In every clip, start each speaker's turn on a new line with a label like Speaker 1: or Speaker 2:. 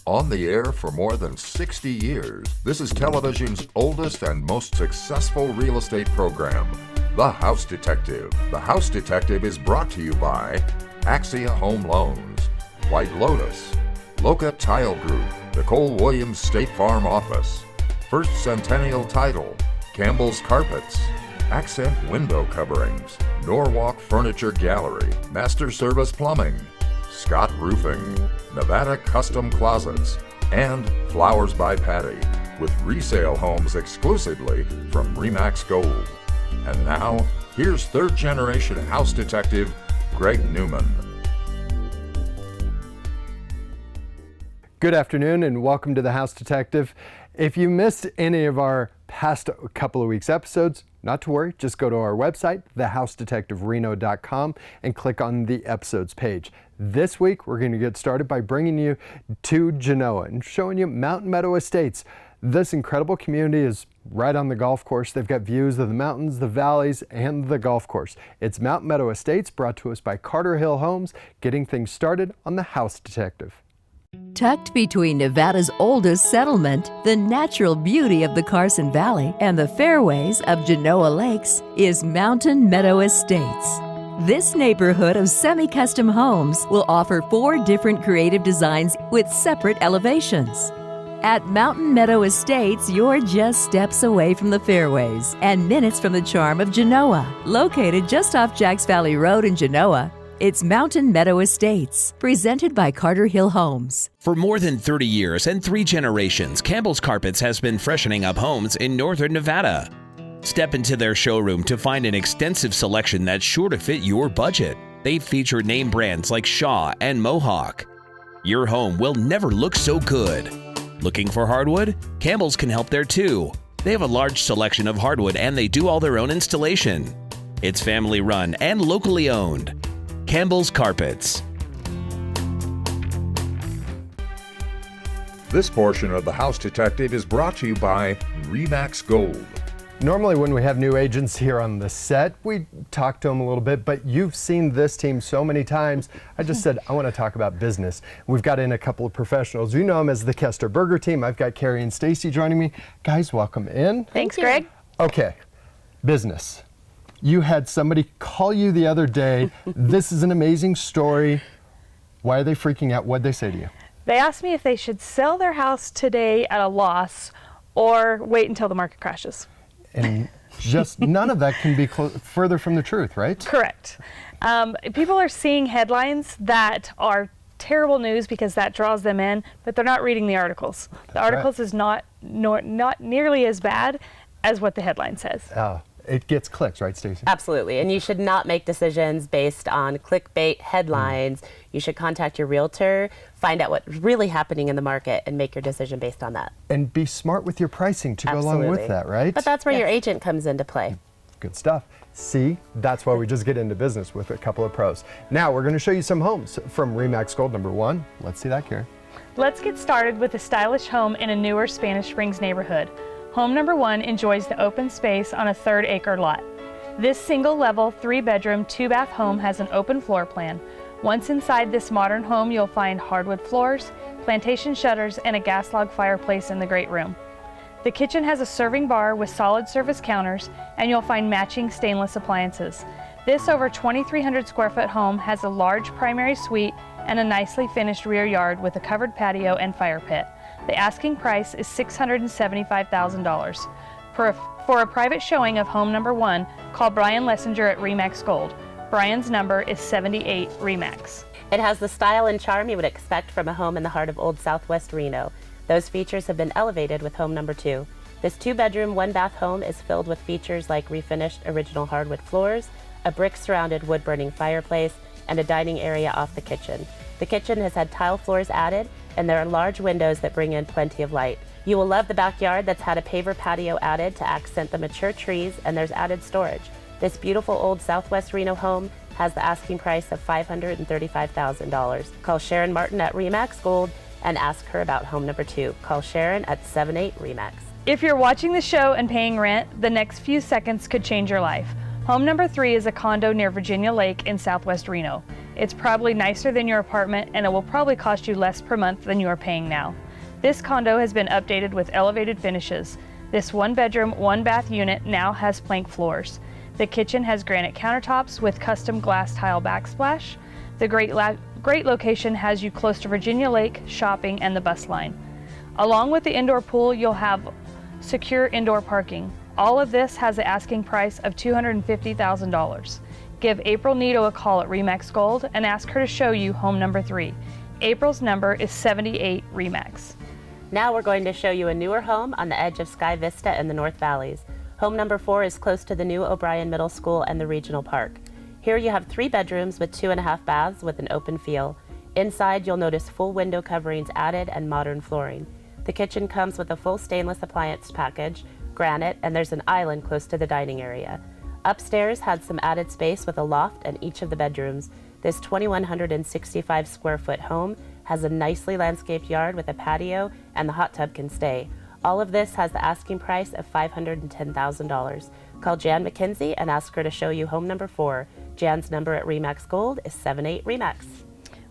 Speaker 1: On the air for more than 60 years, this is television's oldest and most successful real estate program, The House Detective. The House Detective is brought to you by Axia Home Loans, White Lotus, Loca Tile Group, Nicole Williams State Farm Office, First Centennial Title, Campbell's Carpets, Accent Window Coverings, Norwalk Furniture Gallery, Master Service Plumbing, Scott Roofing, Nevada Custom Closets, and Flowers by Patty, with resale homes exclusively from RE/MAX Gold. And now, here's third-generation house detective Greg Newman.
Speaker 2: Good afternoon and welcome to The House Detective. If you missed any of our past couple of weeks' episodes, not to worry, just go to our website, thehousedetectivereno.com, and click on the episodes page. This week, we're going to get started by bringing you to Genoa and showing you Mountain Meadow Estates. This incredible community is right on the golf course. They've got views of the mountains, the valleys, and the golf course. It's Mountain Meadow Estates, brought to us by Carter Hill Homes, getting things started on The House Detective.
Speaker 3: Tucked between Nevada's oldest settlement, the natural beauty of the Carson Valley, and the fairways of Genoa Lakes is Mountain Meadow Estates. This neighborhood of semi-custom homes will offer 4 different creative designs with separate elevations. At Mountain Meadow Estates, you're just steps away from the fairways and minutes from the charm of Genoa. Located just off Jacks Valley Road in Genoa, it's Mountain Meadow Estates, presented by Carter Hill Homes.
Speaker 4: For more than 30 years and 3 generations, Campbell's Carpets has been freshening up homes in northern Nevada. Step into their showroom to find an extensive selection that's sure to fit your budget. They feature name brands like Shaw and Mohawk. Your home will never look so good. Looking for hardwood? Campbell's can help there too. They have a large selection of hardwood and they do all their own installation. It's family run and locally owned. Campbell's Carpets.
Speaker 1: This portion of The House Detective is brought to you by RE/MAX Gold.
Speaker 2: Normally when we have new agents here on the set, we talk to them a little bit, but you've seen this team so many times. I just said, I want to talk about business. We've got in a couple of professionals. You know them as the Kester Burger team. I've got Carrie and Stacy joining me. Guys, welcome in.
Speaker 5: Thanks, Greg.
Speaker 2: Okay, business. You had somebody call you the other day. This is an amazing story. Why are they freaking out? What'd they say to you?
Speaker 5: They asked me if they should sell their house today at a loss or wait until the market crashes.
Speaker 2: And just none of that can be further from the truth, right?
Speaker 5: Correct. People are seeing headlines that are terrible news because that draws them in, but they're not reading the articles. The articles is not nearly as bad as what the headline says.
Speaker 2: It gets clicks, right, Stacey?
Speaker 6: Absolutely, and you should not make decisions based on clickbait headlines. You should contact your realtor, find out what's really happening in the market, and make your decision based on that.
Speaker 2: And be smart with your pricing to go along with that, right?
Speaker 6: But that's where your agent comes into play.
Speaker 2: Good stuff. See, that's why we just get into business with a couple of pros. Now, we're going to show you some homes from RE/MAX Gold number 1. Let's see that, Carrie.
Speaker 5: Let's get started with a stylish home in a newer Spanish Springs neighborhood. Home number 1 enjoys the open space on a 3rd-acre lot. This single-level, 3-bedroom, 2-bath home has an open floor plan. Once inside this modern home, you'll find hardwood floors, plantation shutters, and a gas log fireplace in the great room. The kitchen has a serving bar with solid surface counters, and you'll find matching stainless appliances. This over 2,300 square foot home has a large primary suite and a nicely finished rear yard with a covered patio and fire pit. The asking price is $675,000. For a private showing of home number 1, call Brian Lessinger at RE/MAX Gold. Brian's number is 78 RE/MAX.
Speaker 6: It has the style and charm you would expect from a home in the heart of Old Southwest Reno. Those features have been elevated with home number 2. This 2-bedroom, 1-bath home is filled with features like refinished original hardwood floors, a brick-surrounded wood-burning fireplace, and a dining area off the kitchen. The kitchen has had tile floors added, and there are large windows that bring in plenty of light. You will love the backyard that's had a paver patio added to accent the mature trees, and there's added storage. This beautiful old Southwest Reno home has the asking price of $535,000. Call Sharon Martin at RE/MAX Gold and ask her about home number 2. Call Sharon at 78 RE/MAX.
Speaker 5: If you're watching the show and paying rent, the next few seconds could change your life. Home number 3 is a condo near Virginia Lake in Southwest Reno. It's probably nicer than your apartment, and it will probably cost you less per month than you are paying now. This condo has been updated with elevated finishes. This 1-bedroom, 1-bath unit now has plank floors. The kitchen has granite countertops with custom glass tile backsplash. The great location has you close to Virginia Lake, shopping, and the bus line. Along with the indoor pool, you'll have secure indoor parking. All of this has an asking price of $250,000. Give April Nito a call at Remax Gold and ask her to show you home number 3. April's number is 78 Remax.
Speaker 6: Now we're going to show you a newer home on the edge of Sky Vista in the North Valleys. Home number 4 is close to the new O'Brien Middle School and the Regional Park. Here you have 3 bedrooms with 2.5 baths with an open feel. Inside you'll notice full window coverings added and modern flooring. The kitchen comes with a full stainless appliance package, granite, and there's an island close to the dining area. Upstairs had some added space with a loft in each of the bedrooms. This 2,165 square foot home has a nicely landscaped yard with a patio, and the hot tub can stay. All of this has the asking price of $510,000. Call Jan McKenzie and ask her to show you home number 4. Jan's number at Remax Gold is 78 Remax.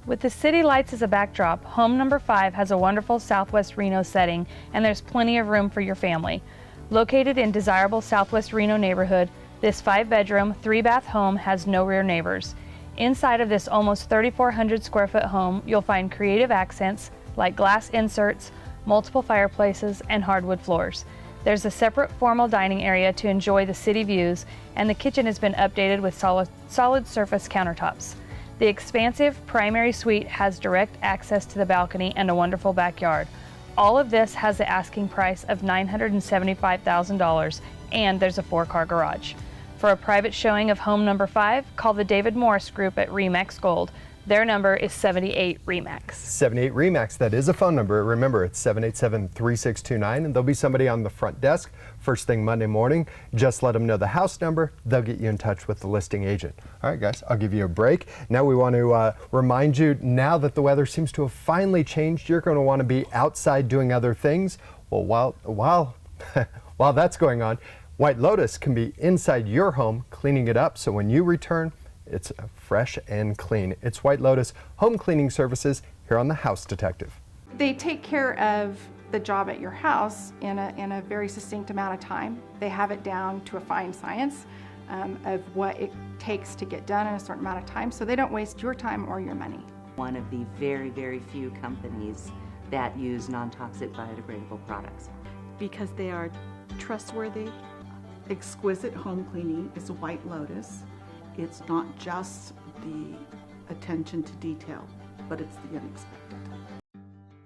Speaker 5: With the city lights as a backdrop, home number 5 has a wonderful Southwest Reno setting, and there's plenty of room for your family. Located in desirable Southwest Reno neighborhood, this 5-bedroom, 3-bath home has no rear neighbors. Inside of this almost 3,400 square foot home, you'll find creative accents like glass inserts, multiple fireplaces, and hardwood floors. There's a separate formal dining area to enjoy the city views, and the kitchen has been updated with solid surface countertops. The expansive primary suite has direct access to the balcony and a wonderful backyard. All of this has the asking price of $975,000, and there's a 4-car garage. For a private showing of home number 5, call the David Morris Group at Remax Gold. Their number is 78 Remax.
Speaker 2: 78 Remax, that is a phone number. Remember, it's 787-3629, and there'll be somebody on the front desk first thing Monday morning. Just let them know the house number. They'll get you in touch with the listing agent. All right, guys, I'll give you a break. Now we want to remind you, now that the weather seems to have finally changed, you're going to want to be outside doing other things. Well, while that's going on, White Lotus can be inside your home cleaning it up, so when you return, it's fresh and clean. It's White Lotus Home Cleaning Services here on The House Detective.
Speaker 7: They take care of the job at your house in a very succinct amount of time. They have it down to a fine science of what it takes to get done in a certain amount of time, so they don't waste your time or your money.
Speaker 8: One of the very, very few companies that use non-toxic biodegradable products.
Speaker 9: Because they are trustworthy. Exquisite home cleaning is White Lotus. It's not just the attention to detail, but it's the unexpected.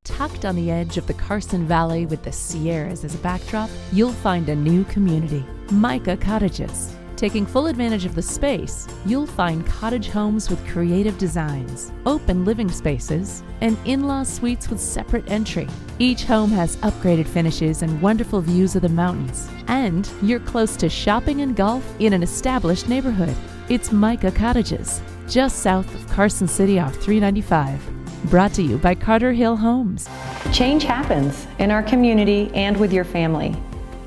Speaker 3: Tucked on the edge of the Carson Valley with the Sierras as a backdrop, you'll find a new community, Micah Cottages. Taking full advantage of the space, you'll find cottage homes with creative designs, open living spaces, and in-law suites with separate entry. Each home has upgraded finishes and wonderful views of the mountains. And you're close to shopping and golf in an established neighborhood. It's Micah Cottages, just south of Carson City off 395. Brought to you by Carter Hill Homes.
Speaker 10: Change happens in our community and with your family,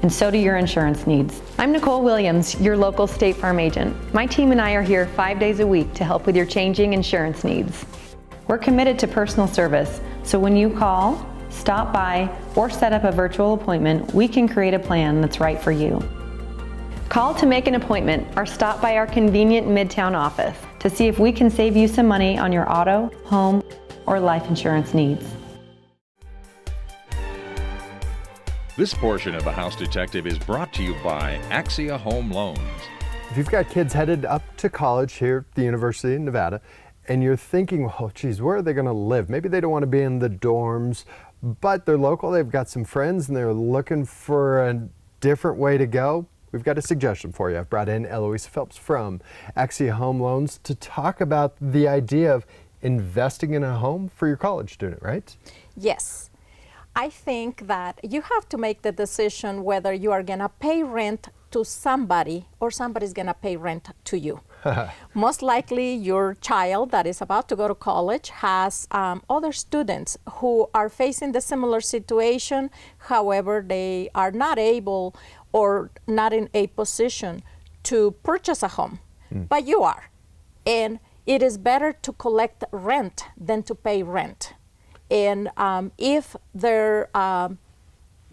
Speaker 10: and so do your insurance needs. I'm Nicole Williams, your local State Farm agent. My team and I are here 5 days a week to help with your changing insurance needs. We're committed to personal service, so when you call, stop by, or set up a virtual appointment, we can create a plan that's right for you. Call to make an appointment or stop by our convenient Midtown office to see if we can save you some money on your auto, home, or life insurance needs.
Speaker 11: This portion of The House Detective is brought to you by Axia Home Loans.
Speaker 2: If you've got kids headed up to college here at the University of Nevada, and you're thinking, well, geez, where are they going to live? Maybe they don't want to be in the dorms, but they're local, they've got some friends, and they're looking for a different way to go. We've got a suggestion for you. I've brought in Eloise Phelps from Axia Home Loans to talk about the idea of investing in a home for your college student, right?
Speaker 12: Yes. I think that you have to make the decision whether you are going to pay rent to somebody or somebody's going to pay rent to you. Most likely your child that is about to go to college has other students who are facing the similar situation. However, they are not able or not in a position to purchase a home, but you are. And it is better to collect rent than to pay rent. And if their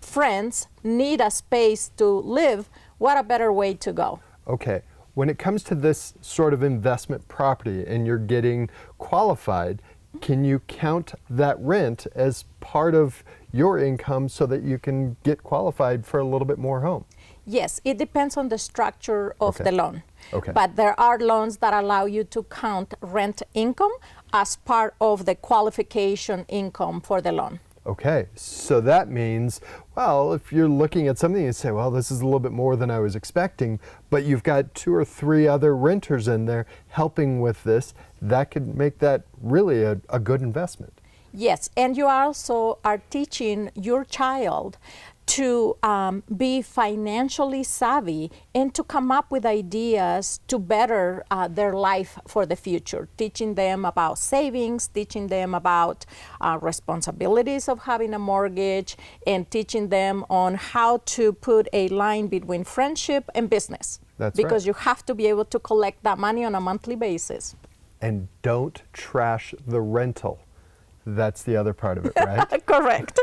Speaker 12: friends need a space to live, what a better way to go.
Speaker 2: Okay, when it comes to this sort of investment property and you're getting qualified, can you count that rent as part of your income so that you can get qualified for a little bit more home?
Speaker 12: Yes, it depends on the structure of the loan.
Speaker 2: Okay.
Speaker 12: But there are loans that allow you to count rent income as part of the qualification income for the loan.
Speaker 2: Okay, so that means, well, if you're looking at something and say, well, this is a little bit more than I was expecting, but you've got 2 or 3 other renters in there helping with this, that could make that really a good investment.
Speaker 12: Yes, and you also are teaching your child to be financially savvy and to come up with ideas to better their life for the future, teaching them about savings, teaching them about responsibilities of having a mortgage, and teaching them on how to put a line between friendship and business.
Speaker 2: That's
Speaker 12: because
Speaker 2: right.
Speaker 12: you have to be able to collect that money on a monthly basis.
Speaker 2: And don't trash the rental. That's the other part of it, right?
Speaker 12: Correct.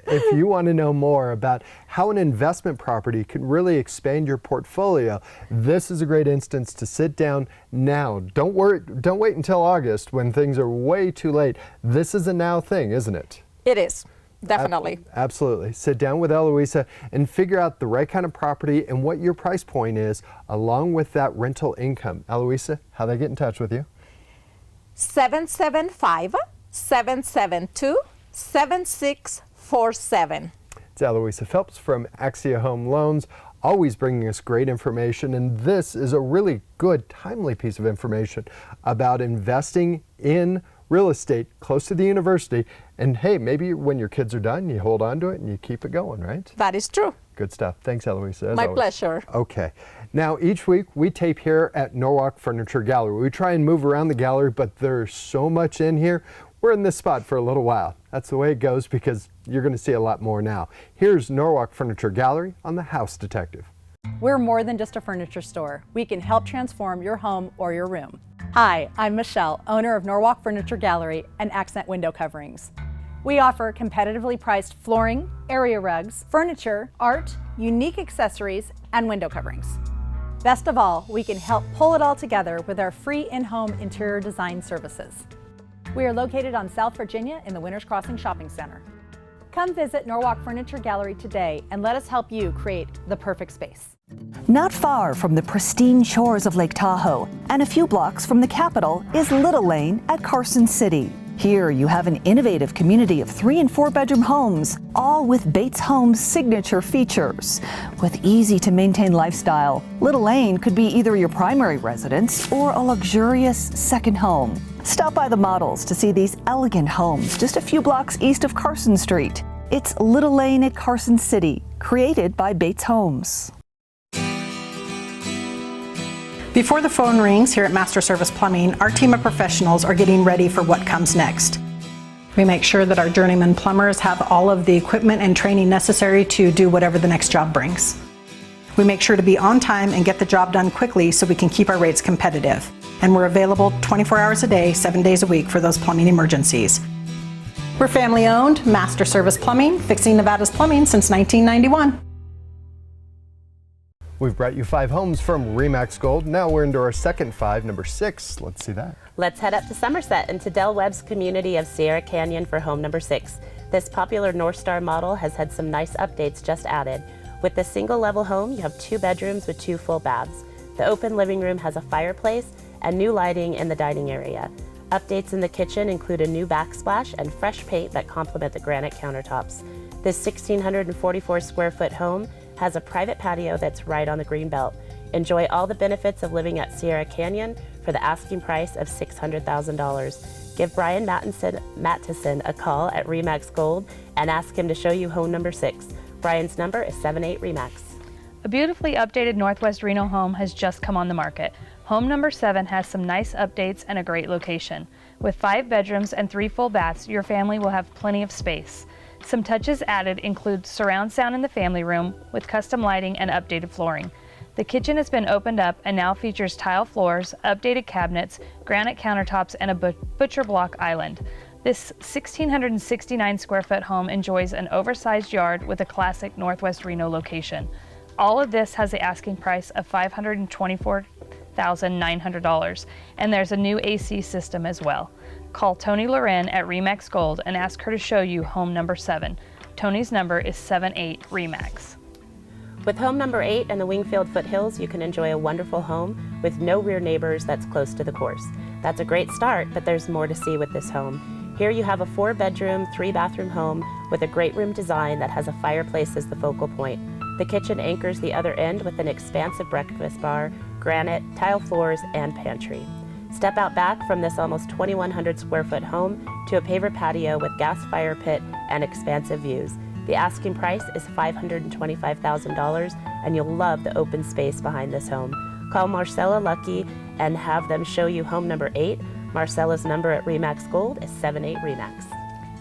Speaker 2: If you want to know more about how an investment property can really expand your portfolio, this is a great instance to sit down now. Don't wait until August when things are way too late. This is a now thing, isn't it?
Speaker 12: It is, definitely.
Speaker 2: Absolutely. Sit down with Eloisa and figure out the right kind of property and what your price point is, along with that rental income. Eloisa, how they get in touch with you?
Speaker 12: 775-772-7647.
Speaker 2: It's Eloisa Phelps from Axia Home Loans, always bringing us great information, and this is a really good, timely piece of information about investing in real estate close to the university. And hey, maybe when your kids are done, you hold on to it and you keep it going, right?
Speaker 12: That is true.
Speaker 2: Good stuff. Thanks, Eloisa. As
Speaker 12: My
Speaker 2: always.
Speaker 12: pleasure.
Speaker 2: Okay. Now, each week we tape here at Norwalk Furniture Gallery. We try and move around the gallery, but there's so much in here. We're in this spot for a little while. That's the way it goes because you're going to see a lot more now. Here's Norwalk Furniture Gallery on The House Detective.
Speaker 13: We're more than just a furniture store. We can help transform your home or your room. Hi, I'm Michelle, owner of Norwalk Furniture Gallery and Accent Window Coverings. We offer competitively priced flooring, area rugs, furniture, art, unique accessories, and window coverings. Best of all, we can help pull it all together with our free in-home interior design services. We are located on South Virginia in the Winters Crossing Shopping Center. Come visit Norwalk Furniture Gallery today and let us help you create the perfect space.
Speaker 14: Not far from the pristine shores of Lake Tahoe and a few blocks from the capital is Little Lane at Carson City. Here you have an innovative community of 3- and 4-bedroom homes, all with Bates Homes' signature features. With easy-to-maintain lifestyle, Little Lane could be either your primary residence or a luxurious second home. Stop by the models to see these elegant homes just a few blocks east of Carson Street. It's Little Lane at Carson City, created by Bates Homes.
Speaker 15: Before the phone rings here at Master Service Plumbing, our team of professionals are getting ready for what comes next. We make sure that our journeyman plumbers have all of the equipment and training necessary to do whatever the next job brings. We make sure to be on time and get the job done quickly so we can keep our rates competitive. And we're available 24 hours a day, 7 days a week for those plumbing emergencies. We're family owned, Master Service Plumbing, fixing Nevada's plumbing since 1991.
Speaker 2: We've brought you 5 homes from Remax Gold. Now we're into our second 5, number 6. Let's see that.
Speaker 6: Let's head up to Somerset into Del Webb's community of Sierra Canyon for home number 6. This popular North Star model has had some nice updates just added. With this single level home, you have 2 bedrooms with 2 full baths. The open living room has a fireplace and new lighting in the dining area. Updates in the kitchen include a new backsplash and fresh paint that complement the granite countertops. This 1,644 square foot home has a private patio that's right on the greenbelt. Enjoy all the benefits of living at Sierra Canyon for the asking price of $600,000. Give Brian Mattison a call at Remax Gold and ask him to show you home number 6. Brian's number is 78-REMAX.
Speaker 5: A beautifully updated Northwest Reno home has just come on the market. Home number 7 has some nice updates and a great location. With 5 bedrooms and 3 full baths, your family will have plenty of space. Some touches added include surround sound in the family room with custom lighting and updated flooring. The kitchen has been opened up and now features tile floors, updated cabinets, granite countertops, and a butcher block island. This 1,669 square foot home enjoys an oversized yard with a classic Northwest Reno location. All of this has the asking price of $524,900, and there's a new AC system as well. Call Tony Loren at RE/MAX Gold and ask her to show you home number 7. Tony's number is 78 RE/MAX.
Speaker 6: With home number 8 and the Wingfield Foothills, you can enjoy a wonderful home with no rear neighbors that's close to the course. That's a great start, but there's more to see with this home. Here you have a 4-bedroom, 3-bathroom home with a great room design that has a fireplace as the focal point. The kitchen anchors the other end with an expansive breakfast bar, granite, tile floors, and pantry. Step out back from this almost 2,100 square foot home to a paver patio with gas fire pit and expansive views. The asking price is $525,000, and you'll love the open space behind this home. Call Marcella Lucky and have them show you home number 8. Marcella's number at RE/MAX Gold is 78 RE/MAX.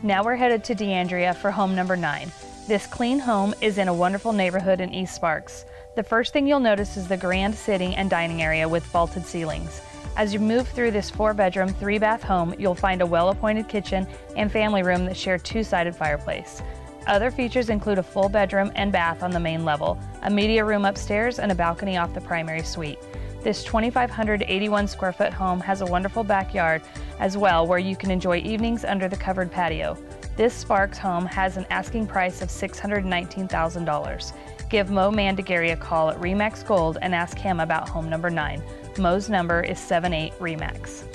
Speaker 5: Now we're headed to DeAndrea for home number 9. This clean home is in a wonderful neighborhood in East Sparks. The first thing you'll notice is the grand sitting and dining area with vaulted ceilings. As you move through this 4-bedroom, 3-bath home, you'll find a well-appointed kitchen and family room that share 2-sided fireplace. Other features include a full bedroom and bath on the main level, a media room upstairs, and a balcony off the primary suite. This 2,581 square foot home has a wonderful backyard as well, where you can enjoy evenings under the covered patio. This Sparks home has an asking price of $619,000. Give Mo Mandagari a call at RE/MAX Gold and ask him about home number 9. Mo's number is 78 RE/MAX.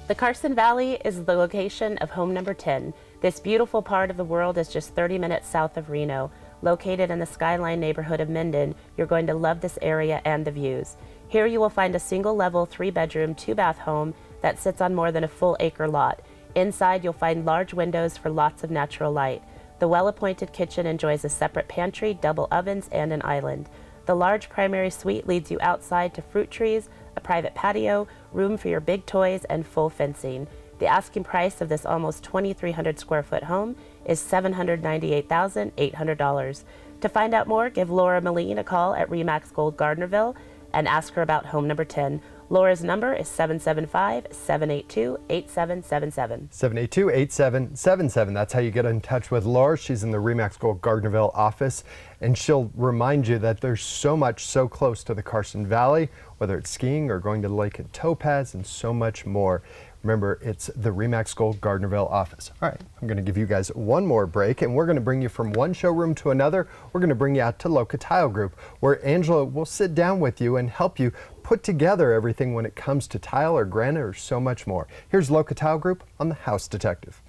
Speaker 6: The Carson Valley is the location of home number 10. This beautiful part of the world is just 30 minutes south of Reno. Located in the Skyline neighborhood of Minden, you're going to love this area and the views. Here you will find a single-level, 3-bedroom, 2-bath home that sits on more than a full acre lot. Inside, you'll find large windows for lots of natural light. The well-appointed kitchen enjoys a separate pantry, double ovens, and an island. The large primary suite leads you outside to fruit trees, a private patio, room for your big toys, and full fencing. The asking price of this almost 2,300 square foot home is $798,800. To find out more, give Laura Moline a call at RE/MAX Gold Gardnerville and ask her about home number 10. Laura's number is 775-782-8777.
Speaker 2: 782-8777. That's how you get in touch with Laura. She's in the RE/MAX Gold Gardnerville office, and she'll remind you that there's so much so close to the Carson Valley, whether it's skiing or going to the lake at Topaz and so much more. Remember, it's the RE/MAX Gold Gardnerville office. All right, I'm going to give you guys one more break, and we're going to bring you from one showroom to another. We're going to bring you out to Loca Tile Group, where Angela will sit down with you and help you put together everything when it comes to tile or granite or so much more. Here's Loca Tile Group on The House Detective.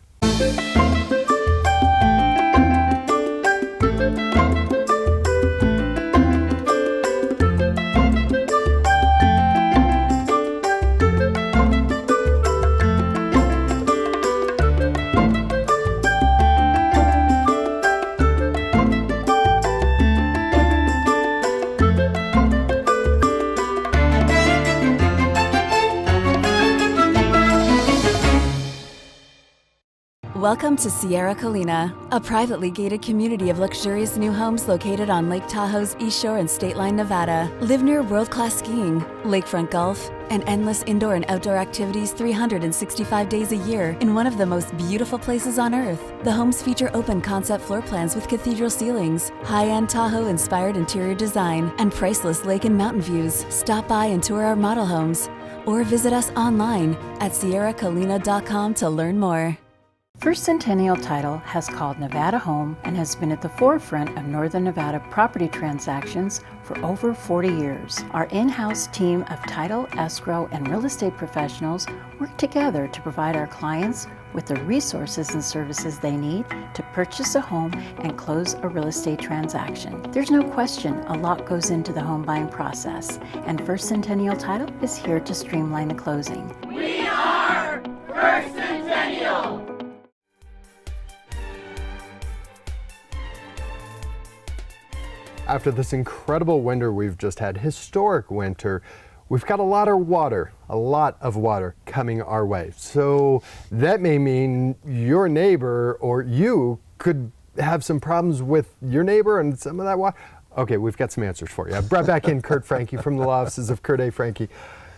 Speaker 16: Welcome to Sierra Colina, a privately gated community of luxurious new homes located on Lake Tahoe's East Shore and State Line, Nevada. Live near world-class skiing, lakefront golf, and endless indoor and outdoor activities 365 days a year in one of the most beautiful places on earth. The homes feature open concept floor plans with cathedral ceilings, high-end Tahoe-inspired interior design, and priceless lake and mountain views. Stop by and tour our model homes, or visit us online at sierracolina.com to learn more.
Speaker 17: First Centennial Title has called Nevada home and has been at the forefront of Northern Nevada property transactions for over 40 years. Our in-house team of title, escrow, and real estate professionals work together to provide our clients with the resources and services they need to purchase a home and close a real estate transaction. There's no question a lot goes into the home buying process, and First Centennial Title is here to streamline the closing.
Speaker 18: We are First Centennial!
Speaker 2: After this incredible winter we've just had, historic winter, we've got a lot of water coming our way. So that may mean your neighbor or you could have some problems with your neighbor and some of that water. Okay, we've got some answers for you. I brought back in Kurt Franke from the law offices of Kurt A. Franke.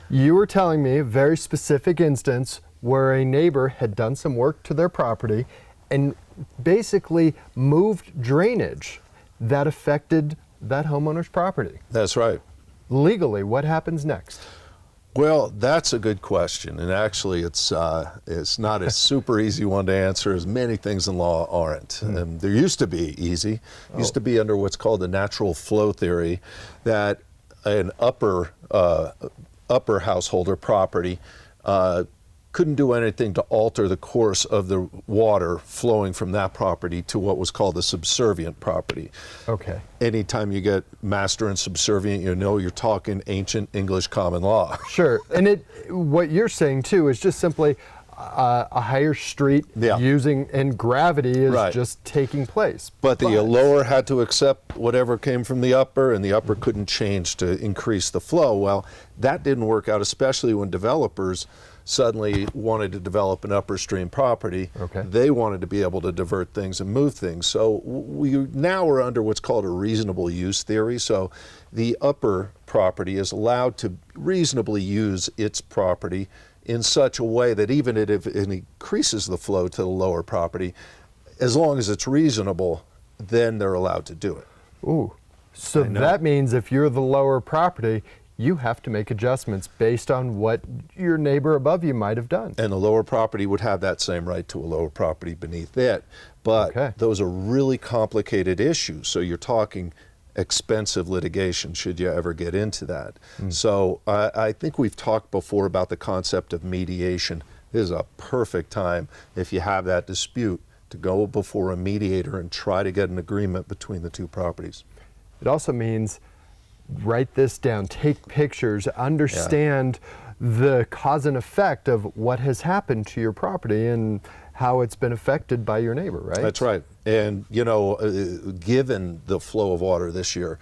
Speaker 2: You were telling me a very specific instance where a neighbor had done some work to their property and basically moved drainage that affected that homeowner's property.
Speaker 19: That's right.
Speaker 2: Legally, what happens next?
Speaker 19: Well, that's a good question, and actually it's not a super easy one to answer, as many things in law aren't. And there used to be easy, used to be under what's called the natural flow theory, that an upper householder property couldn't do anything to alter the course of the water flowing from that property to what was called the subservient property.
Speaker 2: Okay.
Speaker 19: Anytime you get master and subservient, you know you're talking ancient English common law.
Speaker 2: Sure, and what you're saying too is just simply a higher street using, and gravity is just taking place.
Speaker 19: But the lower had to accept whatever came from the upper, and the upper couldn't change to increase the flow. Well, that didn't work out, especially when developers suddenly wanted to develop an upper stream property.
Speaker 2: Okay.
Speaker 19: They wanted to be able to divert things and move things. So we now are under what's called a reasonable use theory. So the upper property is allowed to reasonably use its property in such a way that even if it increases the flow to the lower property, as long as it's reasonable, then they're allowed to do it.
Speaker 2: Ooh, so that means if you're the lower property, you have to make adjustments based on what your neighbor above you might have done.
Speaker 19: And the lower property would have that same right to a lower property beneath it. But those are really complicated issues. So you're talking expensive litigation should you ever get into that. So I think we've talked before about the concept of mediation. This is a perfect time, if you have that dispute, to go before a mediator and try to get an agreement between the two properties.
Speaker 2: It also means write this down, take pictures, understand the cause and effect of what has happened to your property and how it's been affected by your neighbor, right?
Speaker 19: That's right. And, you know, given the flow of water this year,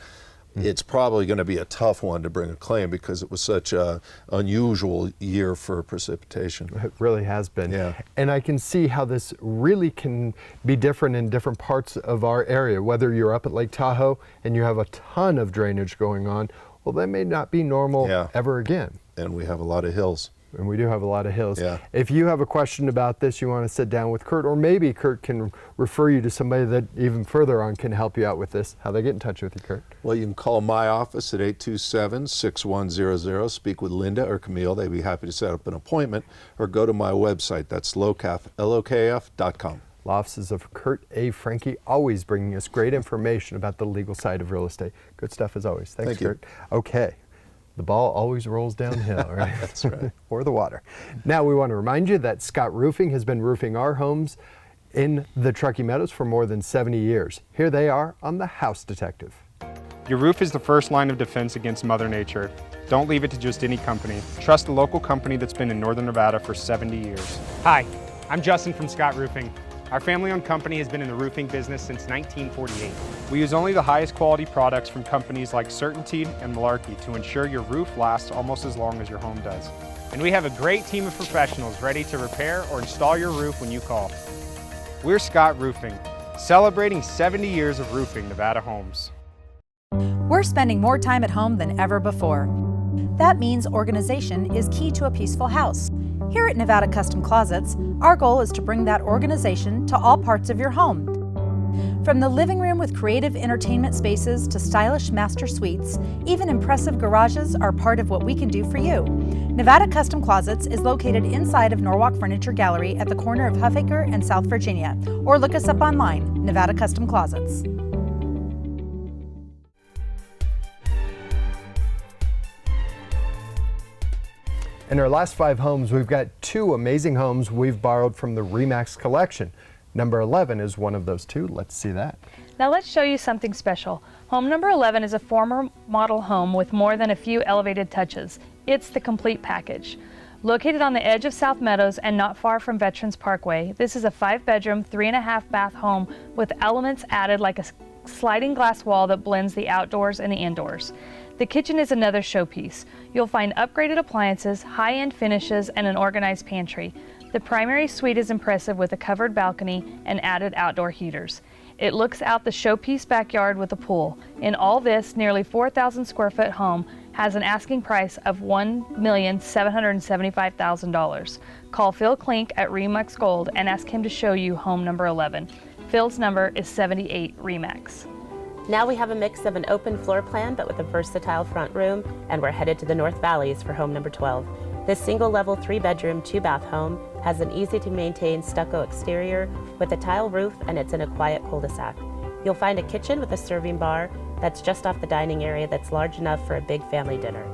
Speaker 19: it's probably going to be a tough one to bring a claim because it was such an unusual year for precipitation.
Speaker 2: It really has been.
Speaker 19: Yeah.
Speaker 2: And I can see how this really can be different in different parts of our area. Whether you're up at Lake Tahoe and you have a ton of drainage going on, well, that may not be normal ever again.
Speaker 19: And we have a lot of hills.
Speaker 2: And we do have a lot of hills.
Speaker 19: Yeah.
Speaker 2: If you have a question about this, you want to sit down with Kurt, or maybe Kurt can refer you to somebody that even further on can help you out with this. How they get in touch with you, Kurt?
Speaker 19: Well, you can call my office at 827-6100, speak with Linda or Camille. They'd be happy to set up an appointment, or go to my website. That's lokf.com.
Speaker 2: Law offices of Kurt A. Franke, always bringing us great information about the legal side of real estate. Good stuff as always. Thanks, Kurt. Okay. The ball always rolls downhill, right?
Speaker 19: That's right.
Speaker 2: Or the water. Now we want to remind you that Scott Roofing has been roofing our homes in the Truckee Meadows for more than 70 years. Here they are on The House Detective.
Speaker 20: Your roof is the first line of defense against Mother Nature. Don't leave it to just any company. Trust a local company that's been in Northern Nevada for 70 years. Hi, I'm Justin from Scott Roofing. Our family-owned company has been in the roofing business since 1948. We use only the highest quality products from companies like Certainty and Malarkey to ensure your roof lasts almost as long as your home does. And we have a great team of professionals ready to repair or install your roof when you call. We're Scott Roofing, celebrating 70 years of roofing Nevada homes.
Speaker 13: We're spending more time at home than ever before. That means organization is key to a peaceful house. Here at Nevada Custom Closets, our goal is to bring that organization to all parts of your home. From the living room with creative entertainment spaces to stylish master suites, even impressive garages are part of what we can do for you. Nevada Custom Closets is located inside of Norwalk Furniture Gallery at the corner of Huffaker and South Virginia, or look us up online, Nevada Custom Closets.
Speaker 2: In our last 5 homes, we've got 2 amazing homes we've borrowed from the RE/MAX collection. Number 11 is one of those 2. Let's see that.
Speaker 5: Now let's show you something special. Home number 11 is a former model home with more than a few elevated touches. It's the complete package. Located on the edge of South Meadows and not far from Veterans Parkway, this is a 5-bedroom, 3.5-bath home with elements added like a sliding glass wall that blends the outdoors and the indoors. The kitchen is another showpiece. You'll find upgraded appliances, high-end finishes, and an organized pantry. The primary suite is impressive with a covered balcony and added outdoor heaters. It looks out the showpiece backyard with a pool. In all this, nearly 4,000 square foot home has an asking price of $1,775,000. Call Phil Klink at Remax Gold and ask him to show you home number 11. Phil's number is 78 Remax.
Speaker 6: Now we have a mix of an open floor plan but with a versatile front room, and we're headed to the North Valleys for home number 12. This single-level 3-bedroom, 2-bath home has an easy-to-maintain stucco exterior with a tile roof, and it's in a quiet cul-de-sac. You'll find a kitchen with a serving bar that's just off the dining area that's large enough for a big family dinner.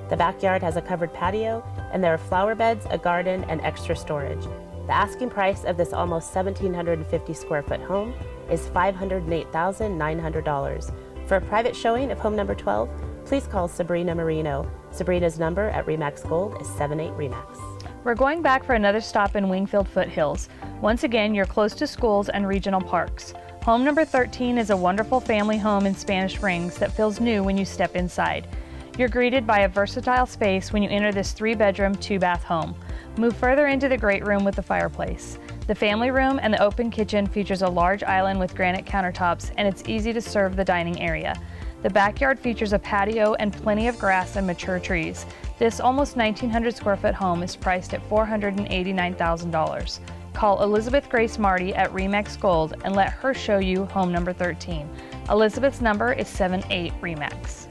Speaker 6: The backyard has a covered patio, and there are flower beds, a garden, and extra storage. The asking price of this almost 1,750 square foot home is $508,900. For a private showing of home number 12, please call Sabrina Marino. Sabrina's number at Remax Gold is 78 Remax.
Speaker 5: We're going back for another stop in Wingfield Foothills. Once again, you're close to schools and regional parks. Home number 13 is a wonderful family home in Spanish Springs that feels new when you step inside. You're greeted by a versatile space when you enter this 3-bedroom, 2-bath home. Move further into the great room with the fireplace. The family room and the open kitchen features a large island with granite countertops, and it's easy to serve the dining area. The backyard features a patio and plenty of grass and mature trees. This almost 1,900 square foot home is priced at $489,000. Call Elizabeth Grace Marty at Remax Gold and let her show you home number 13. Elizabeth's number is 78 Remax.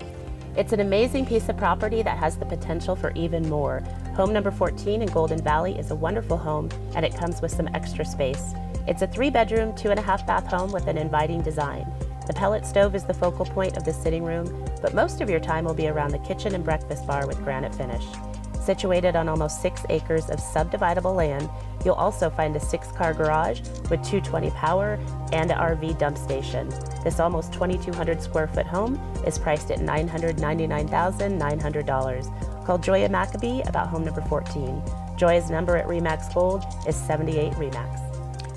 Speaker 6: It's an amazing piece of property that has the potential for even more. Home number 14 in Golden Valley is a wonderful home, and it comes with some extra space. It's a 3-bedroom, 2.5-bath home with an inviting design. The pellet stove is the focal point of the sitting room, but most of your time will be around the kitchen and breakfast bar with granite finish. Situated on almost 6 acres of subdividable land, you'll also find a 6-car garage with 220 power and an RV dump station. This almost 2,200 square foot home is priced at $999,900. Call Joya Maccabee about home number 14. Joya's number at Remax Gold is 78 Remax.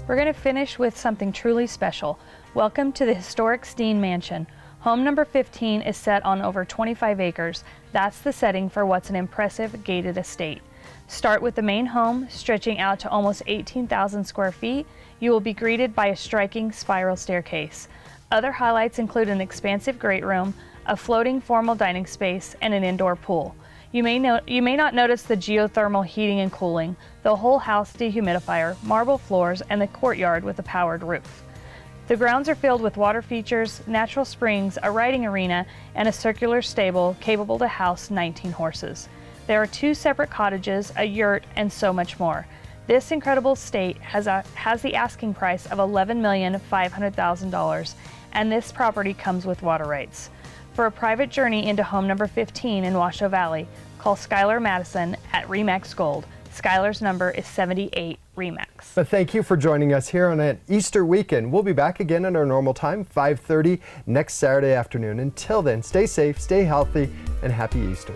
Speaker 5: We're going to finish with something truly special. Welcome to the historic Steen Mansion. Home number 15 is set on over 25 acres. That's the setting for what's an impressive gated estate. Start with the main home, stretching out to almost 18,000 square feet. You will be greeted by a striking spiral staircase. Other highlights include an expansive great room, a floating formal dining space, and an indoor pool. You may not notice the geothermal heating and cooling, the whole house dehumidifier, marble floors, and the courtyard with a powered roof. The grounds are filled with water features, natural springs, a riding arena, and a circular stable capable to house 19 horses. There are 2 separate cottages, a yurt, and so much more. This incredible estate has the asking price of $11,500,000, and this property comes with water rights. For a private journey into home number 15 in Washoe Valley, call Skylar Madison at Remax Gold. Skylar's number is 78 Remax.
Speaker 2: But thank you for joining us here on an Easter weekend. We'll be back again at our normal time, 5:30 next Saturday afternoon. Until then, stay safe, stay healthy, and happy Easter.